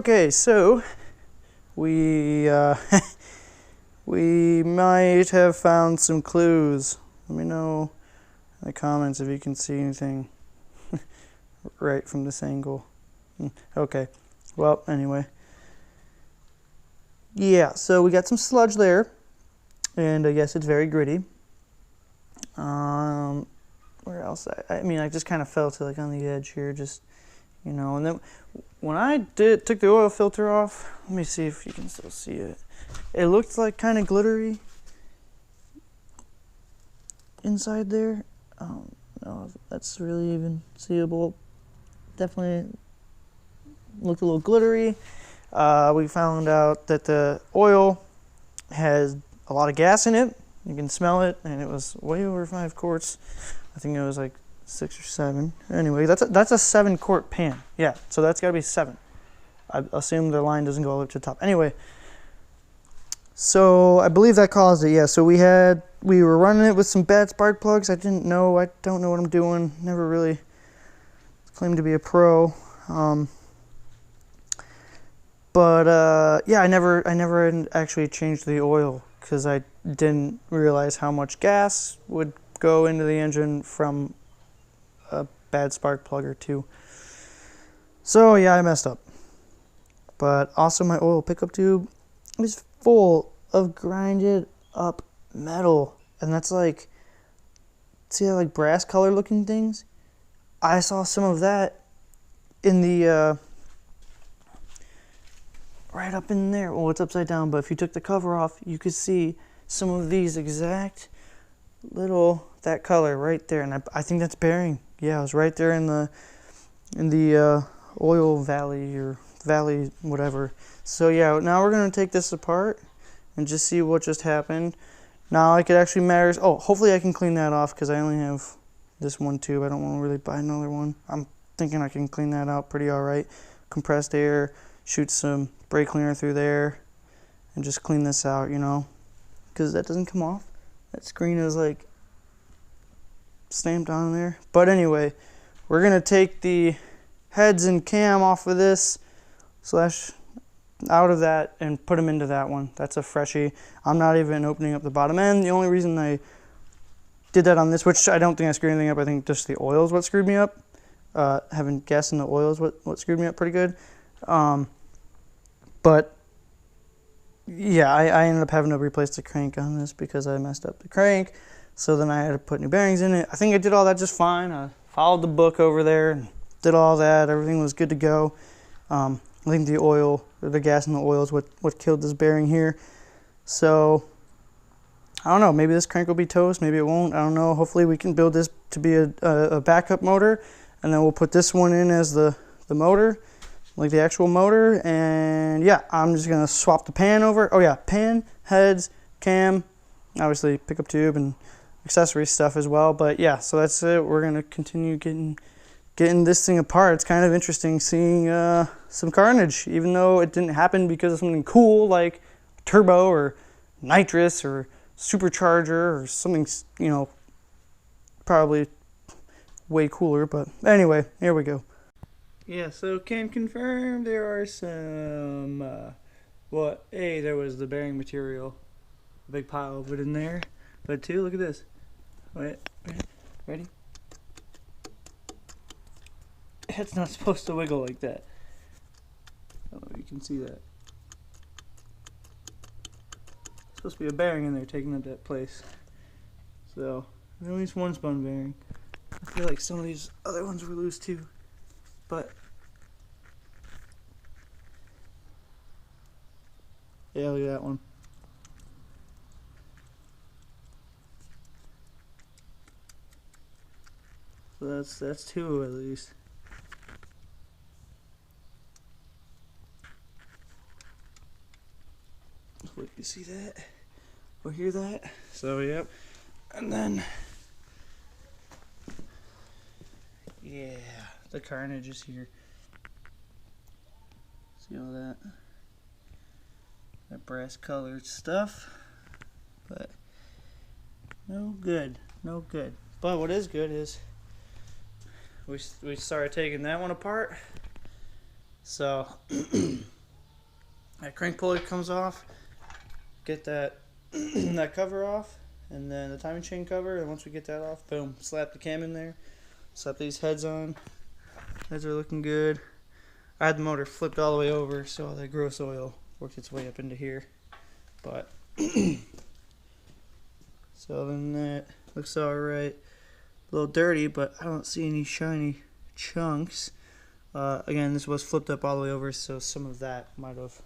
Okay, so we we might have found some clues. Let me know in the comments if you can see anything right from this angle. Okay, well, anyway. Yeah, so we got some sludge there, and I guess it's very gritty. Where else? I mean, I just kind of felt it like on the edge here, just, you know. And then when I took the oil filter off, let me see if you can still see it. It looked like kind of glittery inside there. No, if that's really even seeable. Definitely looked a little glittery. We found out that the oil has a lot of gas in it. You can smell it, and it was way over 5 quarts. I think it was like 6 or 7. Anyway, that's a 7-quart pan. Yeah, so that's got to be 7. I assume the line doesn't go all the way up to the top. Anyway, so I believe that caused it. Yeah, so we were running it with some bad spark plugs. I don't know what I'm doing. Never really claimed to be a pro. But yeah, I never actually changed the oil because I didn't realize how much gas would go into the engine from a bad spark plug or two. So yeah, I messed up. But also my oil pickup tube is full of grinded up metal, and that's like, see that like brass color looking things? I saw some of that in the right up in there. Well, it's upside down, but if you took the cover off, you could see some of these exact little, that color right there. And I think that's bearing. Yeah, it was right there in the oil valley or valley, whatever. So yeah, now we're going to take this apart and just see what just happened. Now I could actually measure, oh, hopefully I can clean that off because I only have this one tube. I don't want to really buy another one. I'm thinking I can clean that out pretty all right. Compressed air, shoot some brake cleaner through there, and just clean this out, you know, because that doesn't come off. That screen is like stamped on there. But anyway, we're gonna take the heads and cam off of this slash out of that and put them into that one. That's a freshie. I'm not even opening up the bottom end. The only reason I did that on this, which I don't think I screwed anything up, I think just the oil is what screwed me up. Having gas in the oil is what screwed me up pretty good. But yeah, I ended up having to replace the crank on this because I messed up the crank. So then I had to put new bearings in it. I think I did all that just fine. I followed the book over there and did all that. Everything was good to go. I think the oil, or the gas in the oil is what killed this bearing here. So I don't know, maybe this crank will be toast, maybe it won't, I don't know. Hopefully we can build this to be a backup motor, and then we'll put this one in as the motor, like the actual motor. And yeah, I'm just gonna swap the pan over. Oh yeah, pan, heads, cam, obviously pickup tube and accessory stuff as well. But yeah, so that's it. We're gonna continue getting this thing apart. It's kind of interesting seeing some carnage, even though it didn't happen because of something cool like turbo or nitrous or supercharger or something, you know, probably way cooler. But anyway, here we go. Yeah, so can confirm there are some, there was the bearing material, a big pile of it in there. But two, look at this. Wait, ready? It's not supposed to wiggle like that. I don't know if you can see that. There's supposed to be a bearing in there taking up that place. So, at least one spun bearing. I feel like some of these other ones were loose too. But yeah, look at that one. So that's 2 at least. Hopefully you can see that or hear that. So yep. And then yeah, the carnage is here. See all that? That brass colored stuff. But no good. No good. But what is good is we started taking that one apart. So that crank pulley comes off, get that that cover off, and then the timing chain cover, and once we get that off, boom, slap the cam in there, slap these heads on. Heads are looking good. I had the motor flipped all the way over, so all that gross oil worked its way up into here. But so other than that, looks alright. A little dirty, but I don't see any shiny chunks. Again, this was flipped up all the way over, so some of that might have